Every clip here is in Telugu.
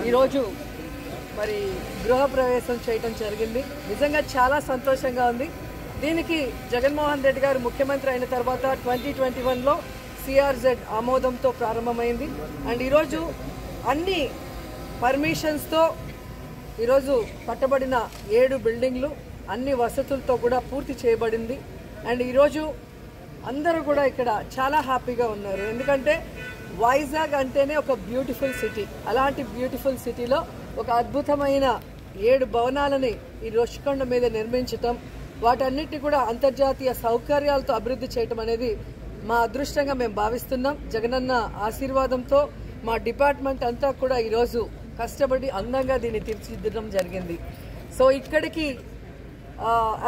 ఈరోజు మరి గృహప్రవేశం చేయడం జరిగింది. నిజంగా చాలా సంతోషంగా ఉంది. దీనికి జగన్మోహన్ రెడ్డి గారు ముఖ్యమంత్రి అయిన తర్వాత 2021లో CRZ ఆమోదంతో ప్రారంభమైంది. అండ్ ఈరోజు అన్ని పర్మిషన్స్తో ఈరోజు కట్టబడిన 7 బిల్డింగ్లు అన్ని వసతులతో కూడా పూర్తి చేయబడింది. అండ్ ఈరోజు అందరూ కూడా ఇక్కడ చాలా హ్యాపీగా ఉన్నారు. ఎందుకంటే వైజాగ్ అంటేనే ఒక బ్యూటిఫుల్ సిటీ. అలాంటి బ్యూటిఫుల్ సిటీలో ఒక అద్భుతమైన 7 భవనాలని ఈ రుషికొండ మీద నిర్మించటం, వాటన్నిటిని కూడా అంతర్జాతీయ సౌకర్యాలతో అభివృద్ధి చేయటం అనేది మా అదృష్టంగా మేము భావిస్తున్నాం. జగనన్న ఆశీర్వాదంతో మా డిపార్ట్మెంట్ అంతా కూడా ఈరోజు కష్టపడి అందంగా దీన్ని తీర్చిదిద్దడం జరిగింది. సో ఇక్కడికి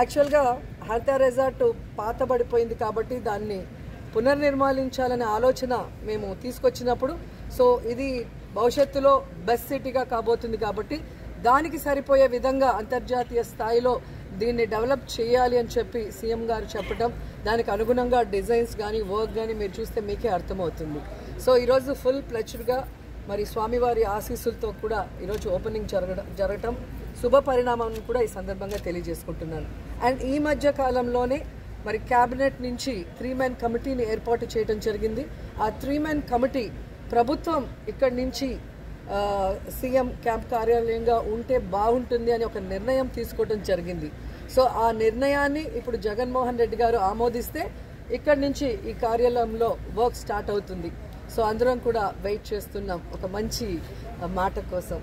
యాక్చువల్గా హరిత రిసార్ట్ పాతబడిపోయింది కాబట్టి దాన్ని పునర్నిర్మాణించాలనే ఆలోచన మేము తీసుకొచ్చినప్పుడు సో ఇది భవిష్యత్తులో బెస్ట్ సిటీగా కాబోతుంది కాబట్టి దానికి సరిపోయే విధంగా అంతర్జాతీయ స్థాయిలో దీన్ని డెవలప్ చేయాలి అని చెప్పి సీఎం గారు చెప్పడం, దానికి అనుగుణంగా డిజైన్స్ కానీ వర్క్ కానీ మీరు చూస్తే మీకే అర్థమవుతుంది. సో ఈరోజు ఫుల్ ప్లెచ్డ్గా మరి స్వామివారి ఆశీస్సులతో కూడా ఈరోజు ఓపెనింగ్ జరగటం శుభ పరిణామం కూడా ఈ సందర్భంగా తెలియజేసుకుంటున్నాను. అండ్ ఈ మధ్య కాలంలోనే మరి క్యాబినెట్ నుంచి 3 మెన్ కమిటీని ఏర్పాటు చేయడం జరిగింది. ఆ 3 మెన్ కమిటీ ప్రభుత్వం ఇక్కడి నుంచి సీఎం క్యాంప్ కార్యాలయంగా ఉంటే బాగుంటుంది అని ఒక నిర్ణయం తీసుకోవడం జరిగింది. సో ఆ నిర్ణయాన్ని ఇప్పుడు జగన్మోహన్ రెడ్డి గారు ఆమోదిస్తే ఇక్కడి నుంచి ఈ కార్యాలయంలో వర్క్ స్టార్ట్ అవుతుంది. సో అందరం కూడా వెయిట్ చేస్తున్నాం ఒక మంచి మాట కోసం.